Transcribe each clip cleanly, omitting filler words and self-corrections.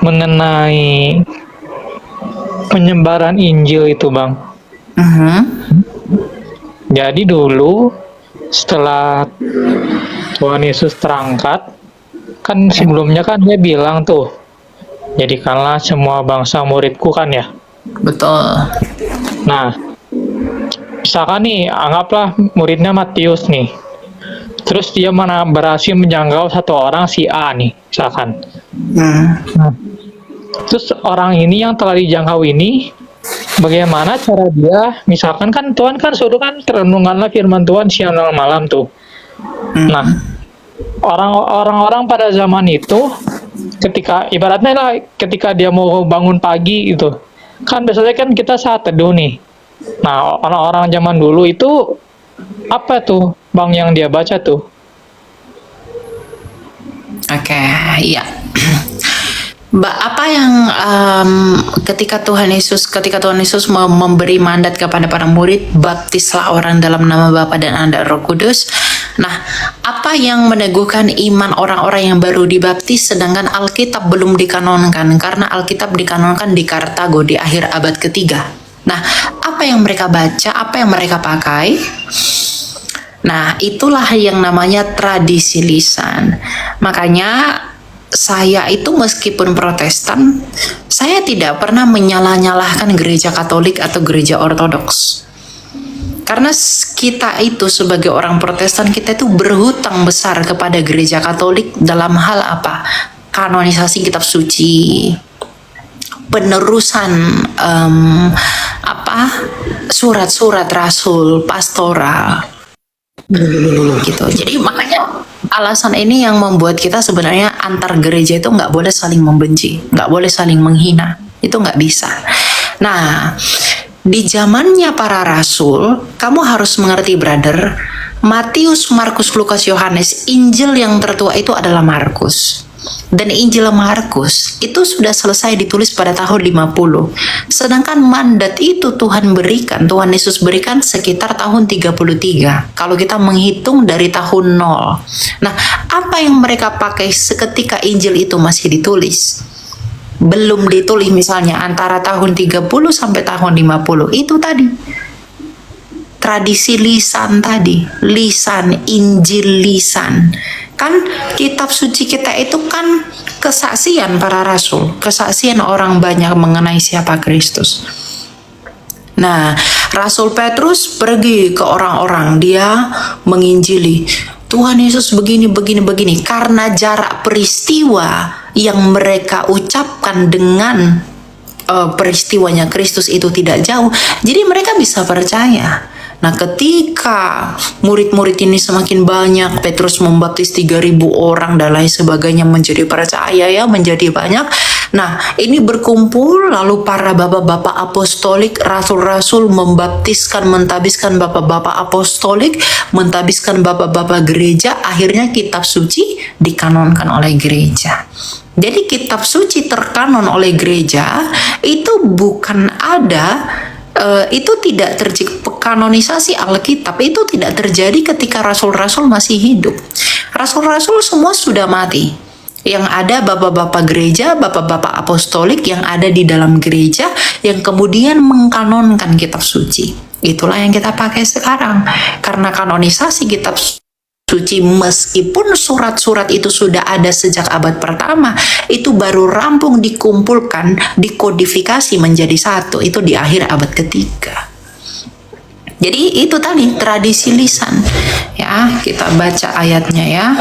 mengenai penyebaran Injil itu, Bang. Jadi dulu setelah Tuhan Yesus terangkat, kan sebelumnya kan dia bilang tuh, jadikanlah semua bangsa muridku kan ya. Betul. Nah, misalkan nih, anggaplah muridnya Matius nih. Terus dia mana berhasil menjangkau satu orang si A nih, misalkan. Nah, terus orang ini yang telah dijangkau ini, bagaimana cara dia, misalkan kan Tuhan kan suruh kan renunganlah firman Tuhan siang dan malam tuh. Nah, orang-orang pada zaman itu, ketika ibaratnya lah, ketika dia mau bangun pagi itu, kan biasanya kan kita saat teduh nih. Nah, orang-orang zaman dulu itu apa tuh, Bang, yang dia baca tuh? Oke, iya. Apa yang ketika Tuhan Yesus memberi mandat kepada para murid, baptislah orang dalam nama Bapa dan Anak dan Roh Kudus. Nah, apa yang meneguhkan iman orang-orang yang baru dibaptis sedangkan Alkitab belum dikanonkan? Karena Alkitab dikanonkan di Kartago di akhir abad ketiga. Nah, apa yang mereka baca, apa yang mereka pakai? Nah, itulah yang namanya tradisi lisan. Makanya saya itu meskipun Protestan, saya tidak pernah menyalah-nyalahkan gereja Katolik atau gereja Ortodoks. Karena kita itu sebagai orang Protestan, kita itu berhutang besar kepada gereja Katolik dalam hal apa? Kanonisasi kitab suci, penerusan surat-surat rasul, pastoral, gitu. Jadi makanya alasan ini yang membuat kita sebenarnya antar gereja itu nggak boleh saling membenci, nggak boleh saling menghina, itu nggak bisa. Nah, di zamannya para rasul, kamu harus mengerti, brother, Matius, Markus, Lukas, Yohanes, Injil yang tertua itu adalah Markus. Dan Injil Markus itu sudah selesai ditulis pada tahun 50. Sedangkan mandat itu Tuhan Yesus berikan sekitar tahun 33. Kalau kita menghitung dari tahun 0. Nah, apa yang mereka pakai seketika Injil itu masih ditulis? Belum ditulis misalnya antara tahun 30 sampai tahun 50. Itu tadi. Tradisi lisan tadi. Lisan, Injil lisan. Kan kitab suci kita itu kan kesaksian para rasul, kesaksian orang banyak mengenai siapa Kristus. Nah, Rasul Petrus pergi ke orang-orang, dia menginjili Tuhan Yesus begini karena jarak peristiwa yang mereka ucapkan dengan peristiwanya Kristus itu tidak jauh, jadi mereka bisa percaya. Nah, ketika murid-murid ini semakin banyak, Petrus membaptis 3.000 orang dan lain sebagainya, menjadi percaya ya, menjadi banyak. Nah, ini berkumpul, lalu para bapak-bapak apostolik, rasul-rasul membaptiskan, mentabiskan bapak-bapak apostolik, mentabiskan bapak-bapak gereja, akhirnya kitab suci dikanonkan oleh gereja. Jadi kitab suci terkanon oleh gereja itu bukan ada, itu tidak terjadi. Kanonisasi Alkitab itu tidak terjadi ketika rasul-rasul masih hidup. Rasul-rasul semua sudah mati. Yang ada bapak-bapak gereja, bapak-bapak apostolik yang ada di dalam gereja yang kemudian mengkanonkan kitab suci. Itulah yang kita pakai sekarang. Karena kanonisasi kitab suci, meskipun surat-surat itu sudah ada sejak abad pertama, itu baru rampung dikumpulkan, dikodifikasi menjadi satu, itu di akhir abad ketiga. Jadi itu tadi tradisi lisan. Ya, kita baca ayatnya ya.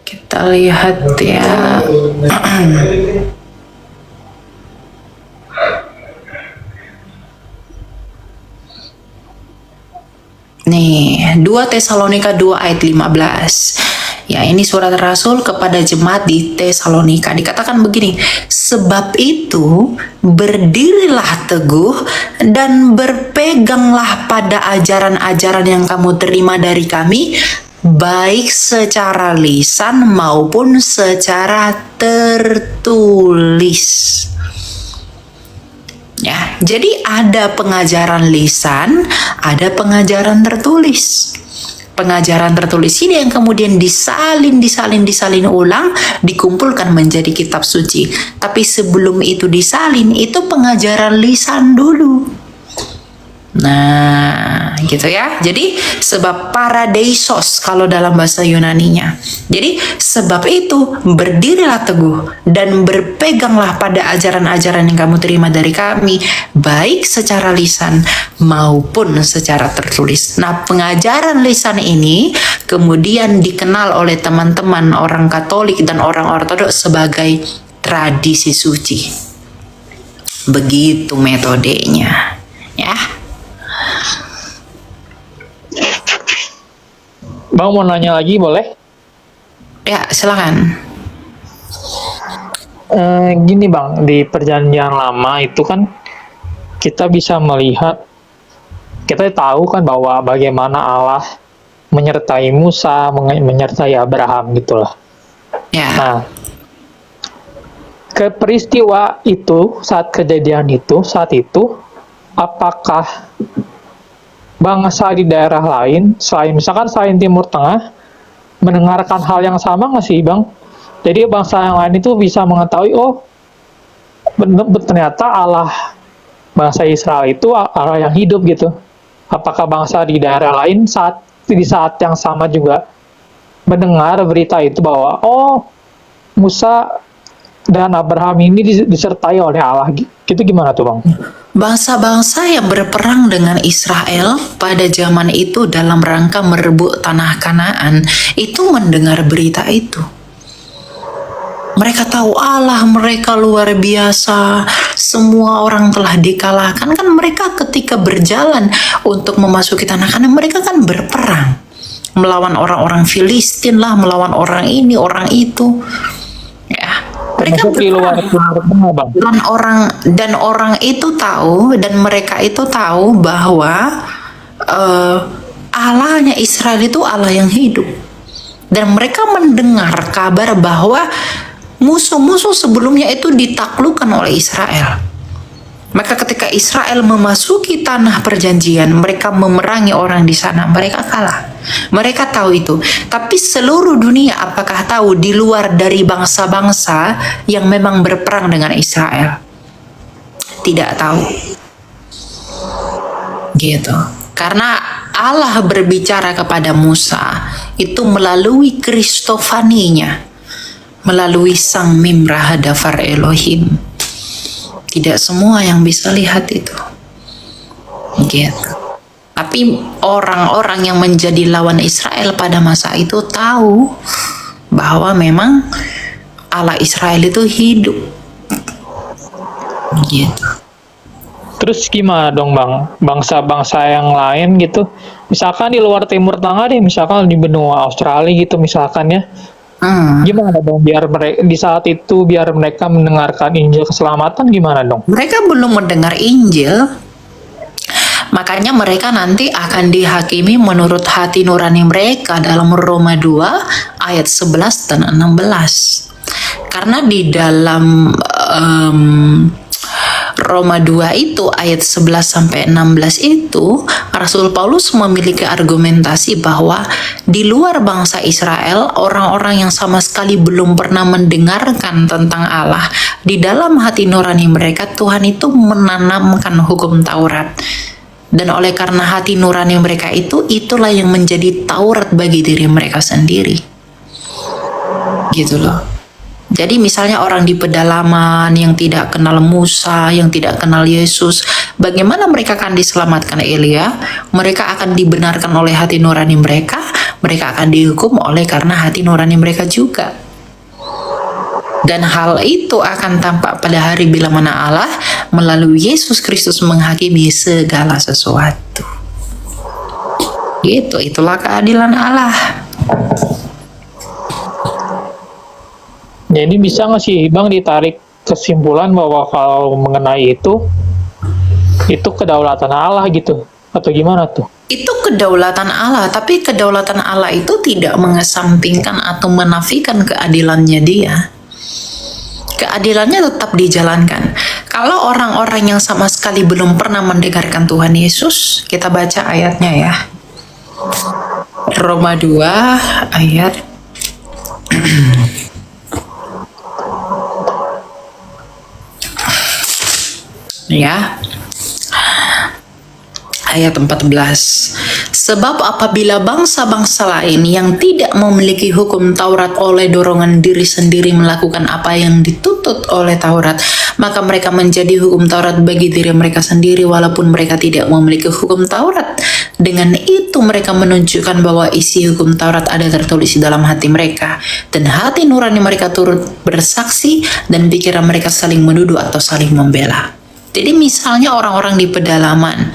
Kita lihat ya. Nih, 2 Tesalonika 2 ayat 15. Ya, ini surat Rasul kepada jemaat di Tesalonika. Dikatakan begini, sebab itu berdirilah teguh dan berpeganglah pada ajaran-ajaran yang kamu terima dari kami, baik secara lisan maupun secara tertulis. Jadi ada pengajaran lisan, ada pengajaran tertulis. Pengajaran tertulis ini yang kemudian disalin ulang, dikumpulkan menjadi kitab suci. Tapi sebelum itu disalin, itu pengajaran lisan dulu. Nah, gitu ya. Jadi sebab paradeisos kalau dalam bahasa Yunaninya. Jadi sebab itu berdirilah teguh dan berpeganglah pada ajaran-ajaran yang kamu terima dari kami, baik secara lisan maupun secara tertulis. Nah, pengajaran lisan ini kemudian dikenal oleh teman-teman orang Katolik dan orang Ortodoks sebagai tradisi suci. Begitu metodenya, ya. Bang mau nanya lagi boleh? Ya, silakan. Gini Bang, di perjanjian lama itu kan kita bisa melihat, kita tahu kan bahwa bagaimana Allah menyertai Musa, menyertai Abraham gitulah. Ya. Nah, ke peristiwa itu, saat kejadian itu, saat itu, apakah bangsa di daerah lain, misalkan selain Timur Tengah, mendengarkan hal yang sama nggak sih Bang? Jadi bangsa yang lain itu bisa mengetahui, oh ternyata Allah bangsa Israel itu Allah yang hidup gitu. Apakah bangsa di daerah lain di saat yang sama juga mendengar berita itu bahwa oh Musa dan Abraham ini disertai oleh Allah, gitu gimana tuh Bang? Bangsa-bangsa yang berperang dengan Israel pada zaman itu dalam rangka merebut tanah Kanaan itu mendengar berita itu. Mereka tahu Allah mereka luar biasa, semua orang telah dikalahkan. Kan mereka ketika berjalan untuk memasuki tanah Kanaan, mereka kan berperang. Melawan orang-orang Filistin lah, melawan orang ini, orang itu. Ya, mereka berperang. Dan orang itu tahu, dan mereka itu tahu bahwa Allahnya Israel itu Allah yang hidup. Dan mereka mendengar kabar bahwa musuh-musuh sebelumnya itu ditaklukkan oleh Israel. Maka ketika Israel memasuki tanah perjanjian, mereka memerangi orang di sana, mereka kalah. Mereka tahu itu. Tapi seluruh dunia apakah tahu di luar dari bangsa-bangsa yang memang berperang dengan Israel? Tidak tahu. Gitu. Karena Allah berbicara kepada Musa itu melalui Kristofaninya, melalui Sang Mimra Hadafar Elohim. Tidak semua yang bisa lihat itu. Gitu. Tapi orang-orang yang menjadi lawan Israel pada masa itu tahu bahwa memang Allah Israel itu hidup. Gitu. Terus gimana dong Bang? Bangsa-bangsa yang lain gitu, misalkan di luar Timur Tengah deh, misalkan di benua Australia gitu misalkan ya. Gimana dong biar mereka di saat itu biar mereka mendengarkan Injil keselamatan, gimana dong? Mereka belum mendengar Injil. Makanya mereka nanti akan dihakimi menurut hati nurani mereka dalam Roma 2 ayat 11 dan 16. Karena di dalam Roma 2 itu ayat 11 sampai 16 itu Rasul Paulus memiliki argumentasi bahwa di luar bangsa Israel, orang-orang yang sama sekali belum pernah mendengarkan tentang Allah, di dalam hati nurani mereka Tuhan itu menanamkan hukum Taurat. Dan oleh karena hati nurani mereka itu, itulah yang menjadi Taurat bagi diri mereka sendiri. Gitu loh. Jadi misalnya orang di pedalaman yang tidak kenal Musa, yang tidak kenal Yesus, bagaimana mereka akan diselamatkan Elia? Mereka akan dibenarkan oleh hati nurani mereka, mereka akan dihukum oleh karena hati nurani mereka juga. Dan hal itu akan tampak pada hari bila mana Allah melalui Yesus Kristus menghakimi segala sesuatu. Gitu, itulah keadilan Allah. Jadi bisa nggak sih Bang ditarik kesimpulan bahwa kalau mengenai itu kedaulatan Allah gitu, atau gimana tuh? Itu kedaulatan Allah, tapi kedaulatan Allah itu tidak mengesampingkan atau menafikan keadilannya Dia. Keadilannya tetap dijalankan. Kalau orang-orang yang sama sekali belum pernah mendengarkan Tuhan Yesus, kita baca ayatnya ya. Roma 2 ayat ya. Ayat 14. Sebab apabila bangsa-bangsa lain yang tidak memiliki hukum Taurat oleh dorongan diri sendiri melakukan apa yang dituntut oleh Taurat, maka mereka menjadi hukum Taurat bagi diri mereka sendiri walaupun mereka tidak memiliki hukum Taurat. Dengan itu mereka menunjukkan bahwa isi hukum Taurat ada tertulis di dalam hati mereka, dan hati nurani mereka turut bersaksi, dan pikiran mereka saling menuduh atau saling membela. Jadi misalnya orang-orang di pedalaman,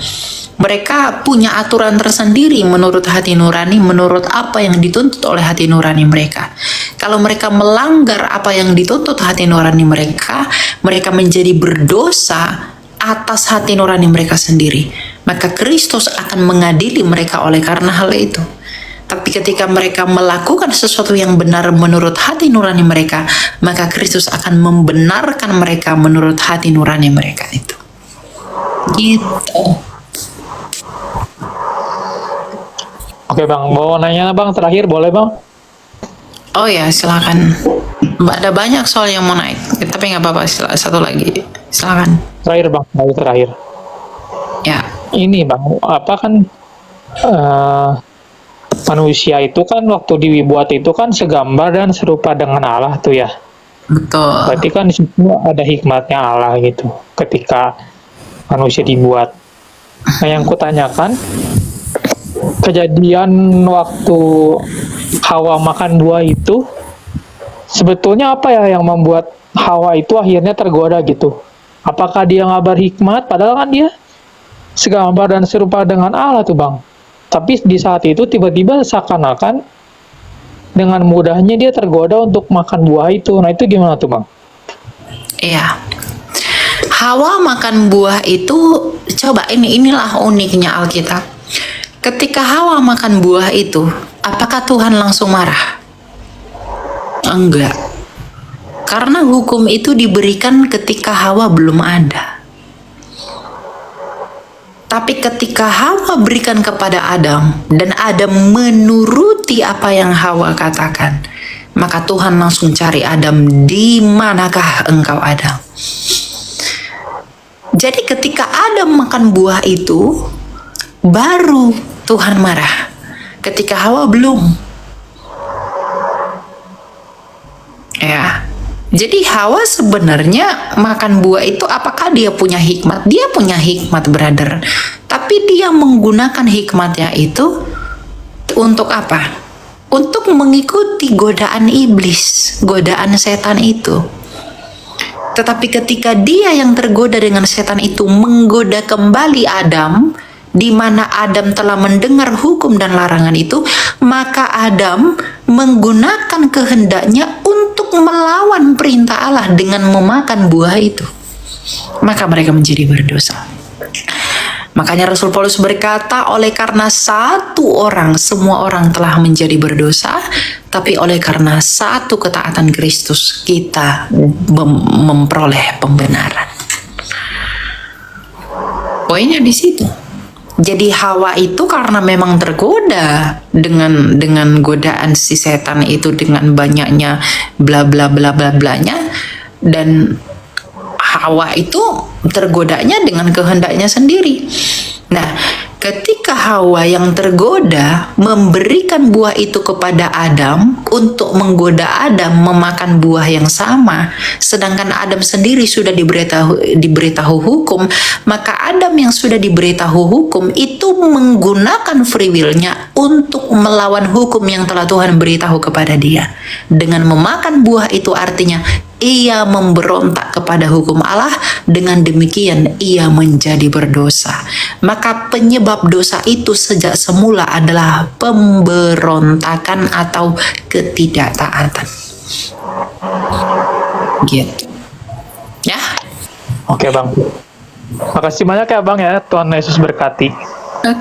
mereka punya aturan tersendiri menurut hati nurani, menurut apa yang dituntut oleh hati nurani mereka. Kalau mereka melanggar apa yang dituntut hati nurani mereka, mereka menjadi berdosa atas hati nurani mereka sendiri. Maka Kristus akan mengadili mereka oleh karena hal itu. Tapi ketika mereka melakukan sesuatu yang benar menurut hati nurani mereka, maka Kristus akan membenarkan mereka menurut hati nurani mereka itu. Gitu. Oke Bang, mau nanya Bang terakhir boleh Bang? Oh ya, silakan. Ada banyak soal yang mau naik, tapi nggak apa-apa. Satu lagi, silakan. Terakhir Bang, terakhir. Ya. Ini Bang, apa kan manusia itu kan waktu dibuat itu kan segambar dan serupa dengan Allah tuh ya. Betul. Berarti kan di situ ada hikmatnya Allah gitu ketika manusia dibuat. Nah yang kutanyakan, kejadian waktu Hawa makan buah itu sebetulnya apa ya yang membuat Hawa itu akhirnya tergoda gitu? Apakah dia nggak berhikmat padahal kan dia segambar dan serupa dengan Allah tuh Bang, tapi di saat itu tiba-tiba seakan-akan dengan mudahnya dia tergoda untuk makan buah itu. Nah itu gimana tuh Bang? Iya. Hawa makan buah itu, coba inilah uniknya Alkitab. Ketika Hawa makan buah itu, apakah Tuhan langsung marah? Enggak. Karena hukum itu diberikan ketika Hawa belum ada. Tapi ketika Hawa berikan kepada Adam, dan Adam menuruti apa yang Hawa katakan, maka Tuhan langsung cari Adam, di manakah engkau Adam? Jadi ketika Adam makan buah itu, baru Tuhan marah. Ketika Hawa belum. Ya. Jadi Hawa sebenarnya makan buah itu apakah dia punya hikmat? Dia punya hikmat, brother. Tapi dia menggunakan hikmatnya itu untuk apa? Untuk mengikuti godaan iblis, godaan setan itu. Tetapi ketika dia yang tergoda dengan setan itu menggoda kembali Adam, di mana Adam telah mendengar hukum dan larangan itu, maka Adam menggunakan kehendaknya untuk melawan perintah Allah dengan memakan buah itu. Maka mereka menjadi berdosa. Makanya Rasul Paulus berkata, oleh karena satu orang, semua orang telah menjadi berdosa, tapi oleh karena satu ketaatan Kristus, kita memperoleh pembenaran. Poinnya di situ. Jadi Hawa itu karena memang tergoda dengan godaan si setan itu, dengan banyaknya bla bla bla bla blanya, dan Hawa itu tergodanya dengan kehendaknya sendiri. Nah, ketika Hawa yang tergoda memberikan buah itu kepada Adam untuk menggoda Adam memakan buah yang sama, sedangkan Adam sendiri sudah diberitahu hukum, maka Adam yang sudah diberitahu hukum itu menggunakan free will-nya untuk melawan hukum yang telah Tuhan beritahu kepada dia. Dengan memakan buah itu artinya ia memberontak kepada hukum Allah, dengan demikian ia menjadi berdosa. Maka penyebab dosa itu sejak semula adalah pemberontakan atau ketidaktaatan. Gitu. Ya. Oke Bang. Makasih banyak ya Bang ya, Tuhan Yesus berkati. Oke.